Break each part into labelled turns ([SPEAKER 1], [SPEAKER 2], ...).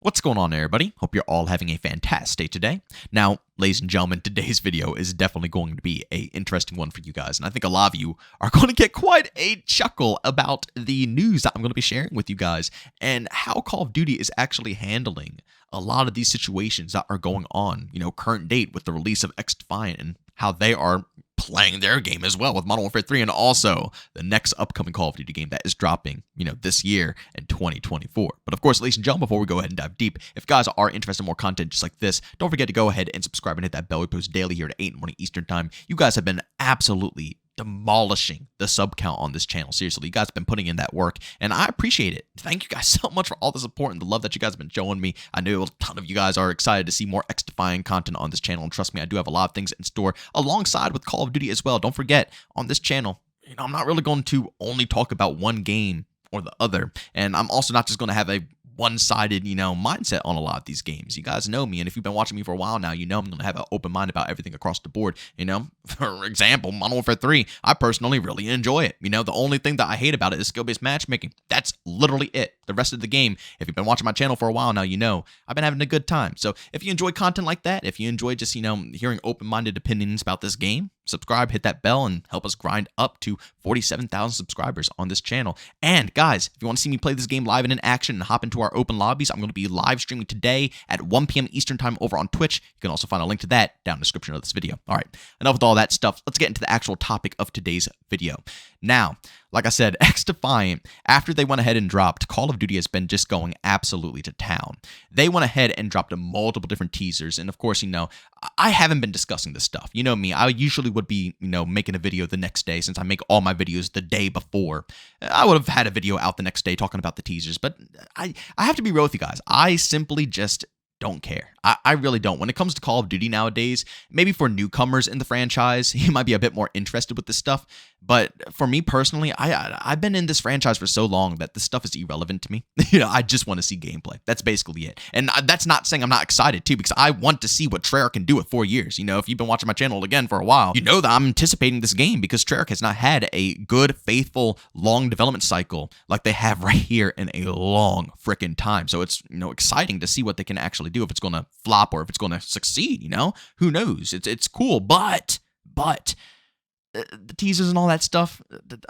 [SPEAKER 1] What's going on, everybody? Hope you're all having a fantastic day today. Now, ladies and gentlemen, today's video is definitely going to be an interesting one for you guys, and I think a lot of you are going to get quite a chuckle about the news that I'm going to be sharing with you guys and how Call of Duty is actually handling a lot of these situations that are going on, current date with the release of Xdefiant and how they are playing their game as well with Modern Warfare 3 and also the next upcoming Call of Duty game that is dropping, this year in 2024. But of course, ladies and gentlemen, before we go ahead and dive deep, if you guys are interested in more content just like this, don't forget to go ahead and subscribe and hit that bell. We post daily here at 8 in the morning Eastern time. You guys have been absolutely demolishing the sub count on this channel. Seriously, you guys have been putting in that work, and I appreciate it. Thank you guys so much for all the support and the love that you guys have been showing me. I know a ton of you guys are excited to see more Xdefiant content on this channel, and trust me, I do have a lot of things in store alongside with Call of Duty as well. Don't forget, on this channel, I'm not really going to only talk about one game or the other, and I'm also not just going to have a one-sided, mindset on a lot of these games. You guys know me, and if you've been watching me for a while now, I'm going to have an open mind about everything across the board. For example, Modern Warfare 3, I personally really enjoy it. The only thing that I hate about it is skill-based matchmaking. That's literally it. The rest of the game, if you've been watching my channel for a while now, I've been having a good time. So if you enjoy content like that, if you enjoy just, hearing open-minded opinions about this game, subscribe, hit that bell, and help us grind up to 47,000 subscribers on this channel. And guys, if you want to see me play this game live and in action and hop into our open lobbies, I'm going to be live streaming today at 1 p.m. Eastern time over on Twitch. You can also find a link to that down in the description of this video. All right, enough with all that stuff. Let's get into the actual topic of today's video. Now, like I said, Xdefiant, after they went ahead and dropped, Call of Duty has been just going absolutely to town. They went ahead and dropped multiple different teasers, and of course, I haven't been discussing this stuff. You know me, I usually would be, making a video the next day since I make all my videos the day before. I would have had a video out the next day talking about the teasers, but I have to be real with you guys. I simply just don't care. I really don't. When it comes to Call of Duty nowadays, maybe for newcomers in the franchise, you might be a bit more interested with this stuff. But for me personally, I've been in this franchise for so long that this stuff is irrelevant to me. I just want to see gameplay. That's basically it. And that's not saying I'm not excited too, because I want to see what Treyarch can do with 4 years. If you've been watching my channel again for a while, you know that I'm anticipating this game because Treyarch has not had a good, faithful, long development cycle like they have right here in a long freaking time. So it's, exciting to see what they can actually do, if it's going to flop or if it's going to succeed. Who knows? It's cool, but the teasers and all that stuff,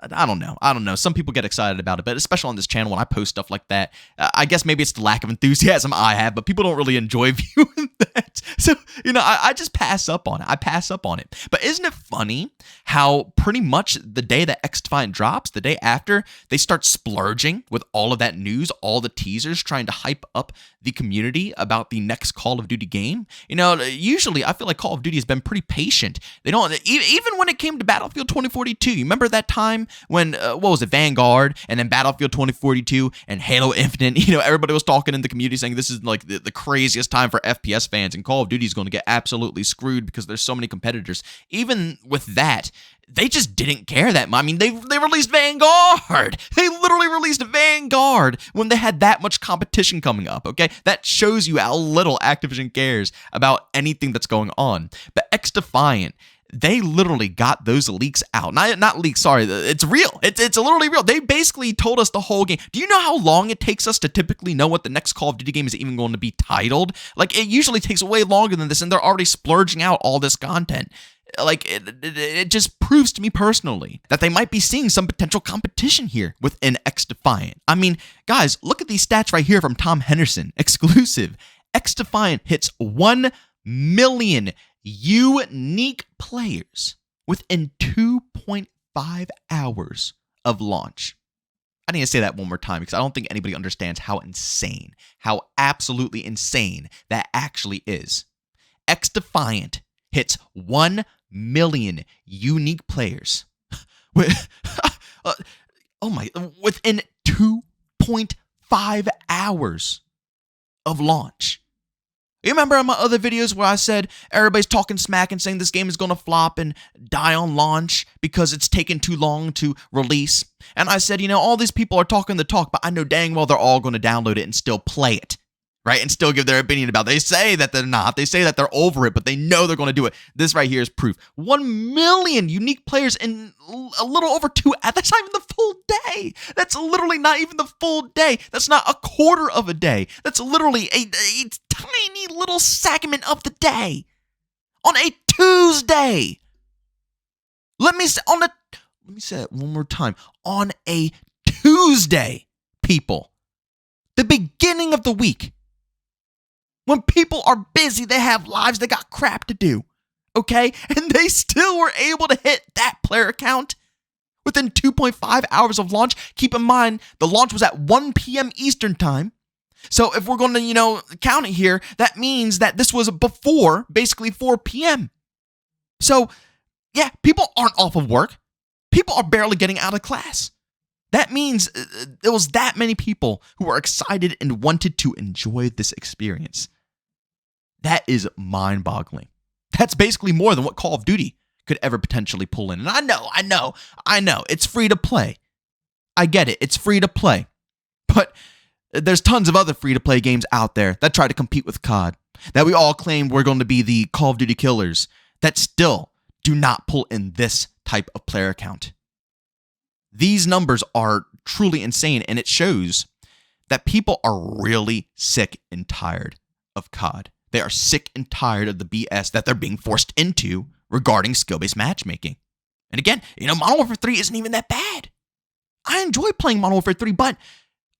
[SPEAKER 1] I don't know. Some people get excited about it, but especially on this channel when I post stuff like that, I guess maybe it's the lack of enthusiasm I have, but people don't really enjoy viewing that. So, I just pass up on it. But isn't it funny how pretty much the day that Xdefiant drops, the day after, they start splurging with all of that news, all the teasers, trying to hype up the community about the next Call of Duty game? Usually I feel like Call of Duty has been pretty patient. They don't, even when it came to Battlefield 2042, you remember that time when, Vanguard, and then Battlefield 2042 and Halo Infinite, everybody was talking in the community saying this is like the craziest time for FPS fans, and Call of Duty is going to get absolutely screwed because there's so many competitors. Even with that, they just didn't care that much. I mean, they released Vanguard. They literally released Vanguard when they had that much competition coming up, okay? That shows you how little Activision cares about anything that's going on. But Xdefiant, they literally got those leaks out. Not leaks, sorry. It's real. It's literally real. They basically told us the whole game. Do you know how long it takes us to typically know what the next Call of Duty game is even going to be titled? Like, it usually takes way longer than this, and they're already splurging out all this content. Like, it just proves to me personally that they might be seeing some potential competition here within Xdefiant. I mean, guys, look at these stats right here from Tom Henderson, exclusive. Xdefiant hits 1 million unique players within 2.5 hours of launch. I need to say that one more time because I don't think anybody understands how insane, how absolutely insane that actually is. Xdefiant hits 1 million unique players within 2.5 hours of launch. You remember in my other videos where I said everybody's talking smack and saying this game is going to flop and die on launch because it's taken too long to release? And I said, all these people are talking the talk, but I know dang well they're all going to download it and still play it. right? And still give their opinion about it. They say that they're not. They say that they're over it, but they know they're going to do it. This right here is proof. 1 million unique players in a little over 2 hours. That's not even the full day. That's literally not even the full day. That's not a quarter of a day. That's literally a tiny little segment of the day on a Tuesday. Let me say it one more time. On a Tuesday, people. The beginning of the week. When people are busy, they have lives, they got crap to do. Okay? And they still were able to hit that player count within 2.5 hours of launch. Keep in mind, the launch was at 1 p.m. Eastern time. So if we're going to, count it here, that means that this was before basically 4 p.m. So, yeah, people aren't off of work. People are barely getting out of class. That means there was that many people who were excited and wanted to enjoy this experience. That is mind-boggling. That's basically more than what Call of Duty could ever potentially pull in. And I know, it's free to play. I get it, it's free to play. But there's tons of other free-to-play games out there that try to compete with COD, that we all claim we're going to be the Call of Duty killers, that still do not pull in this type of player count. These numbers are truly insane, and it shows that people are really sick and tired of COD. They are sick and tired of the BS that they're being forced into regarding skill-based matchmaking. And again, Modern Warfare 3 isn't even that bad. I enjoy playing Modern Warfare 3, but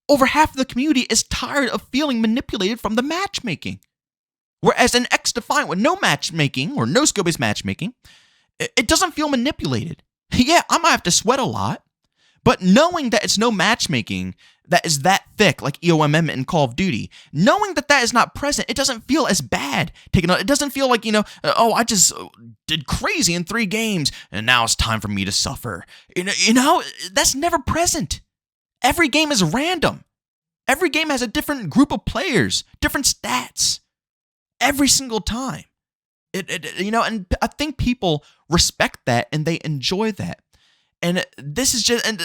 [SPEAKER 1] over half of the community is tired of feeling manipulated from the matchmaking. Whereas in Xdefiant, with no matchmaking or no skill-based matchmaking, it doesn't feel manipulated. Yeah, I might have to sweat a lot, but knowing that it's no matchmaking that is that thick, like EOMM in Call of Duty, knowing that that is not present, it doesn't feel as bad. It doesn't feel like, I just did crazy in 3 games, and now it's time for me to suffer. That's never present. Every game is random. Every game has a different group of players, different stats, every single time. And I think people respect that and they enjoy that. And this is just, and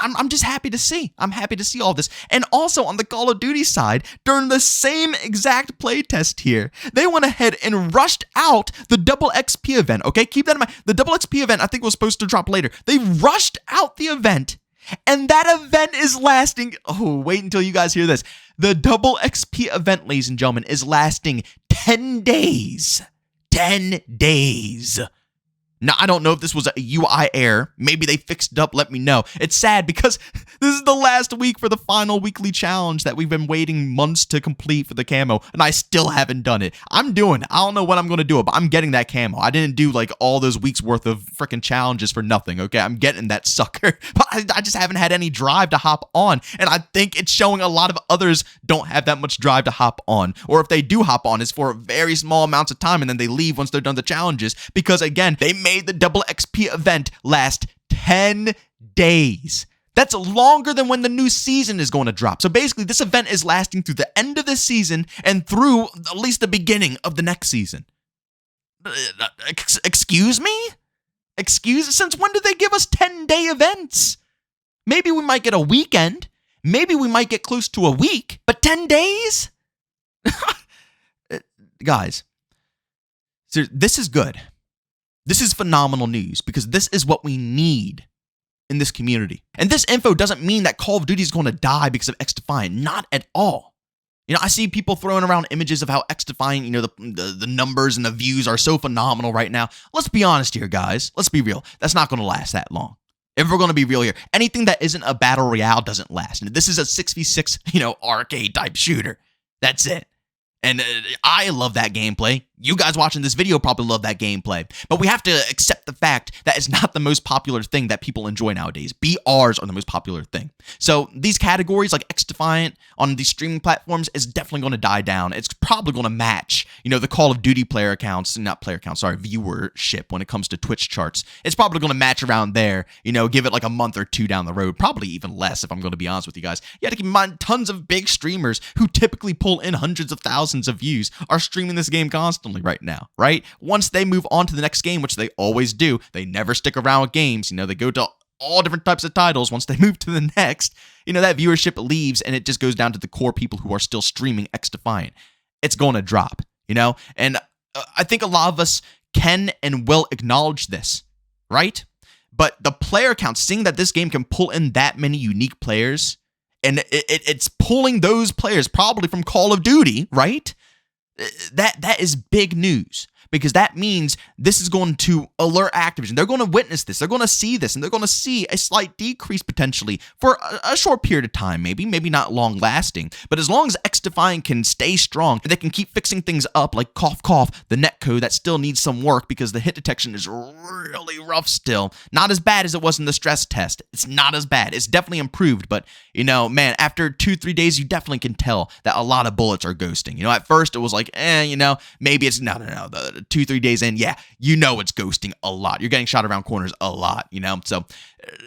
[SPEAKER 1] I'm just happy to see. I'm happy to see all this. And also on the Call of Duty side, during the same exact playtest here, they went ahead and rushed out the double XP event. Okay, keep that in mind. The double XP event I think was supposed to drop later. They rushed out the event, and that event is lasting. Oh, wait until you guys hear this. The double XP event, ladies and gentlemen, is lasting 10 days. 10 days. Now, I don't know if this was a UI error. Maybe they fixed it up. Let me know. It's sad because this is the last week for the final weekly challenge that we've been waiting months to complete for the camo, and I still haven't done it. I don't know when I'm going to do it, but I'm getting that camo. I didn't do like all those weeks worth of freaking challenges for nothing, okay? I'm getting that sucker, but I just haven't had any drive to hop on, and I think it's showing a lot of others don't have that much drive to hop on, or if they do hop on, it's for very small amounts of time, and then they leave once they're done the challenges, because again, they made the double XP event last 10 days. That's longer than when the new season is going to drop. So basically, this event is lasting through the end of this season and through at least the beginning of the next season. Excuse me? Since when did they give us 10-day events? Maybe we might get a weekend. Maybe we might get close to a week. But 10 days? Guys, so this is good. This is phenomenal news because this is what we need in this community. And this info doesn't mean that Call of Duty is going to die because of Xdefiant. Not at all. I see people throwing around images of how Xdefiant, the numbers and the views are so phenomenal right now. Let's be honest here, guys. Let's be real. That's not going to last that long. If we're going to be real here, anything that isn't a battle royale doesn't last. And this is a 6v6, arcade type shooter. That's it. And I love that gameplay. You guys watching this video probably love that gameplay. But we have to accept the fact that it's not the most popular thing that people enjoy nowadays. BRs are the most popular thing. So these categories like Xdefiant on these streaming platforms is definitely going to die down. It's probably going to match, the Call of Duty viewership when it comes to Twitch charts. It's probably going to match around there, give it like a month or 2 down the road. Probably even less if I'm going to be honest with you guys. You have to keep in mind tons of big streamers who typically pull in hundreds of thousands of views are streaming this game constantly right now, right? Once they move on to the next game, which they always do, they never stick around with games. They go to all different types of titles, once they move to the next, that viewership leaves and it just goes down to the core people who are still streaming Xdefiant. It's going to drop, And I think a lot of us can and will acknowledge this, right? But the player count, seeing that this game can pull in that many unique players, and it's pulling those players probably from Call of Duty, right? That is big news, because that means this is going to alert Activision. They're going to witness this. They're going to see this, and they're going to see a slight decrease potentially for a short period of time, maybe not long lasting. But as long as Xdefiant can stay strong, they can keep fixing things up, like cough, cough, the netcode that still needs some work because the hit detection is really rough still. Not as bad as it was in the stress test. It's not as bad. It's definitely improved, but, man, after 2-3 days, you definitely can tell that a lot of bullets are ghosting. At first it was like, maybe it's, no, the 2-3 days in, yeah, it's ghosting a lot. You're getting shot around corners a lot, So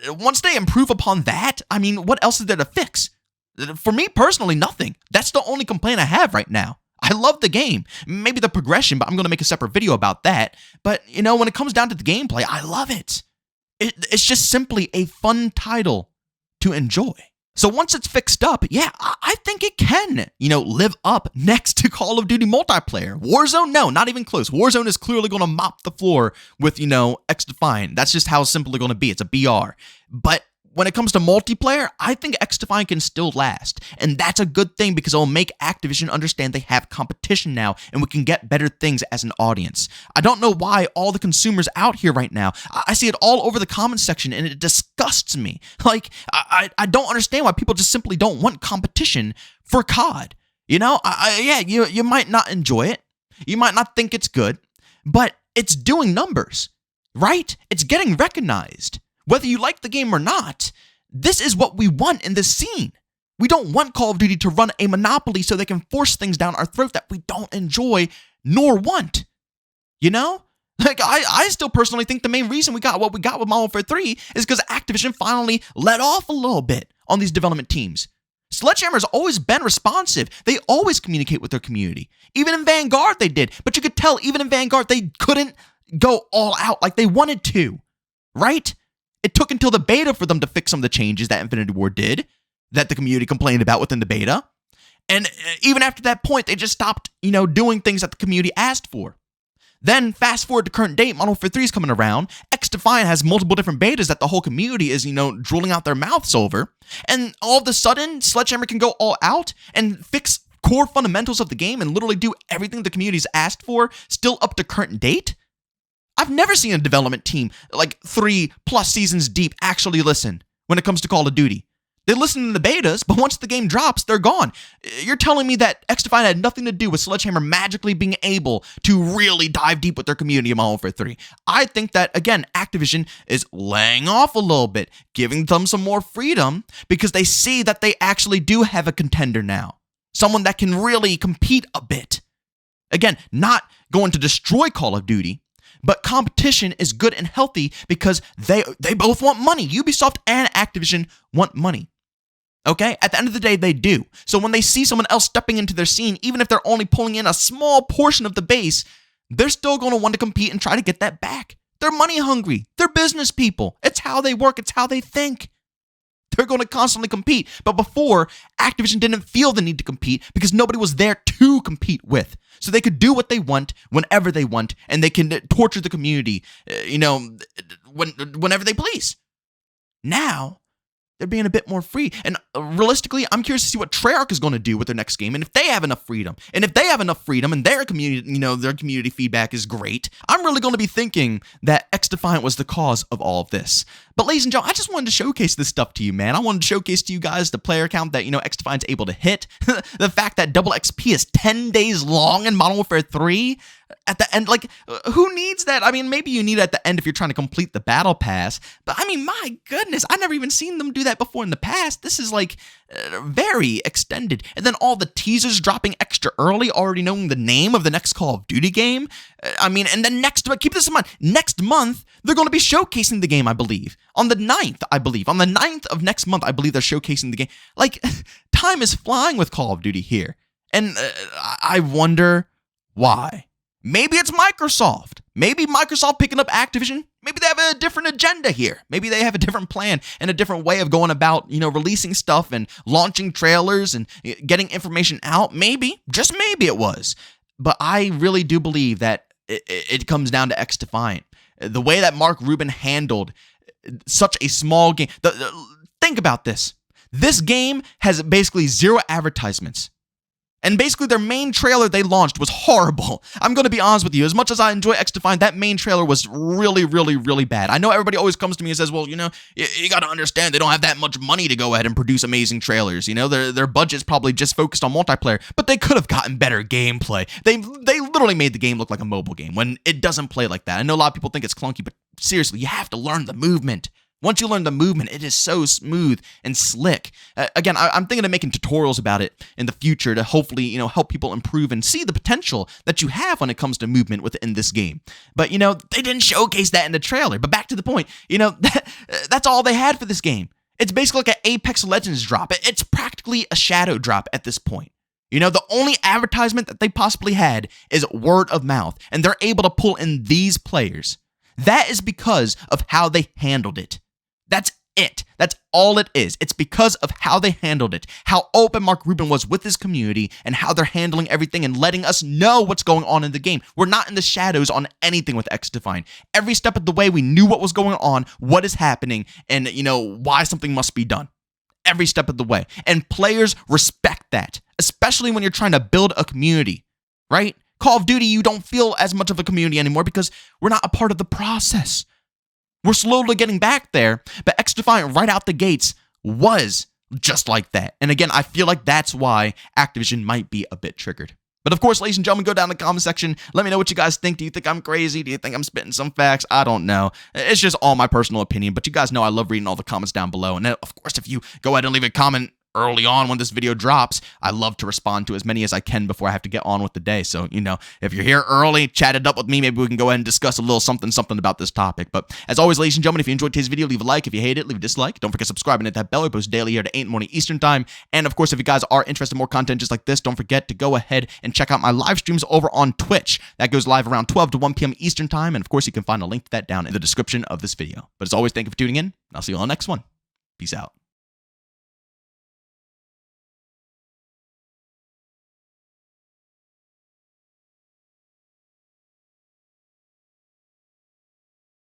[SPEAKER 1] once they improve upon that, what else is there to fix? For me personally, nothing. That's the only complaint I have right now. I love the game. Maybe the progression, but I'm going to make a separate video about that. But, when it comes down to the gameplay, I love it. It's just simply a fun title to enjoy. So once it's fixed up, yeah, I think it can, live up next to Call of Duty multiplayer. Warzone, no, not even close. Warzone is clearly going to mop the floor with, Xdefiant. That's just how simple it's going to be. It's a BR. But when it comes to multiplayer, I think Xdefiant can still last. And that's a good thing, because it'll make Activision understand they have competition now and we can get better things as an audience. I don't know why all the consumers out here right now, I see it all over the comments section and it disgusts me. Like, I don't understand why people just simply don't want competition for COD. You might not enjoy it. You might not think it's good, but it's doing numbers, right? It's getting recognized. Whether you like the game or not, this is what we want in this scene. We don't want Call of Duty to run a monopoly so they can force things down our throat that we don't enjoy nor want. Like, I still personally think the main reason we got what we got with Modern Warfare 3 is because Activision finally let off a little bit on these development teams. Sledgehammer's always been responsive. They always communicate with their community. Even in Vanguard they did. But you could tell even in Vanguard they couldn't go all out like they wanted to, right? It took until the beta for them to fix some of the changes that Infinity Ward did, that the community complained about within the beta. And even after that point, they just stopped, doing things that the community asked for. Then, fast forward to current date, Modern Warfare 3 is coming around. Xdefiant has multiple different betas that the whole community is, drooling out their mouths over. And all of a sudden, Sledgehammer can go all out and fix core fundamentals of the game and literally do everything the community's asked for, still up to current date. I've never seen a development team, like 3+ seasons deep, actually listen when it comes to Call of Duty. They listen in the betas, but once the game drops, they're gone. You're telling me that Xdefiant had nothing to do with Sledgehammer magically being able to really dive deep with their community in Modern Warfare 3. I think that, again, Activision is laying off a little bit, giving them some more freedom, because they see that they actually do have a contender now. Someone that can really compete a bit. Again, not going to destroy Call of Duty, but competition is good and healthy because they both want money. Ubisoft and Activision want money. Okay? At the end of the day, they do. So when they see someone else stepping into their scene, even if they're only pulling in a small portion of the base, they're still going to want to compete and try to get that back. They're money hungry. They're business people. It's how they work. It's how they think. They're going to constantly compete. But before, Activision didn't feel the need to compete because nobody was there to compete with. So they could do what they want whenever they want, and they can torture the community, whenever they please. Now, they're being a bit more free. And realistically, I'm curious to see what Treyarch is going to do with their next game, and if they have enough freedom. And if they have enough freedom and their community, their community feedback is great, I'm really going to be thinking that Xdefiant was the cause of all of this. But ladies and gentlemen, I just wanted to showcase this stuff to you, man. I wanted to showcase to you guys the player count that, Xdefiant's able to hit. The fact that double XP is 10 days long in Modern Warfare 3. At the end, like, who needs that? I mean, maybe you need it at the end if you're trying to complete the battle pass. But I mean, my goodness, I've never even seen them do that before in the past. This is like very extended. And then all the teasers dropping extra early, already knowing the name of the next Call of Duty game. And then keep this in mind, next month, they're going to be showcasing the game, I believe. On the 9th, I believe. On the 9th of next month, I believe they're showcasing the game. Like, time is flying with Call of Duty here. And I wonder why. Maybe it's Microsoft. Maybe Microsoft picking up Activision Maybe they have a different agenda here. Maybe they have a different plan and a different way of going about, releasing stuff and launching trailers and getting information out. Maybe, just maybe it was. But I really do believe that it comes down to Xdefiant. The way that Mark Rubin handled such a small game. Think about this. This game has basically 0 advertisements. And basically their main trailer they launched was horrible. I'm going to be honest with you. As much as I enjoy Xdefiant, that main trailer was really, really, really bad. I know everybody always comes to me and says, well, you got to understand they don't have that much money to go ahead and produce amazing trailers. Their budget's probably just focused on multiplayer, but they could have gotten better gameplay. They literally made the game look like a mobile game when it doesn't play like that. I know a lot of people think it's clunky, but seriously, you have to learn the movement. Once you learn the movement, it is so smooth and slick. Again, I'm thinking of making tutorials about it in the future to hopefully, help people improve and see the potential that you have when it comes to movement within this game. But, they didn't showcase that in the trailer. But back to the point, that's all they had for this game. It's basically like an Apex Legends drop. It's practically a shadow drop at this point. The only advertisement that they possibly had is word of mouth, and they're able to pull in these players. That is because of how they handled it. That's it. That's all it is. It's because of how they handled it, how open Mark Rubin was with his community, and how they're handling everything and letting us know what's going on in the game. We're not in the shadows on anything with Xdefiant. Every step of the way, we knew what was going on, what is happening, and, why something must be done. Every step of the way. And players respect that, especially when you're trying to build a community, right? Call of Duty, you don't feel as much of a community anymore because we're not a part of the process. We're slowly getting back there, but Xdefiant right out the gates was just like that. And again, I feel like that's why Activision might be a bit triggered. But of course, ladies and gentlemen, go down in the comment section. Let me know what you guys think. Do you think I'm crazy? Do you think I'm spitting some facts? I don't know. It's just all my personal opinion, but you guys know I love reading all the comments down below. And then, of course, if you go ahead and leave a comment early on when this video drops, I love to respond to as many as I can before I have to get on with the day. So, if you're here early, chat it up with me, maybe we can go ahead and discuss a little something about this topic. But as always, ladies and gentlemen, if you enjoyed today's video, leave a like. If you hate it, leave a dislike. Don't forget to subscribe and hit that bell. We post daily here at 8 in the morning Eastern time. And of course, if you guys are interested in more content just like this, don't forget to go ahead and check out my live streams over on Twitch. That goes live around 12 to 1 p.m. Eastern time. And of course, you can find a link to that down in the description of this video. But as always, thank you for tuning in. I'll see you on the next one. Peace out.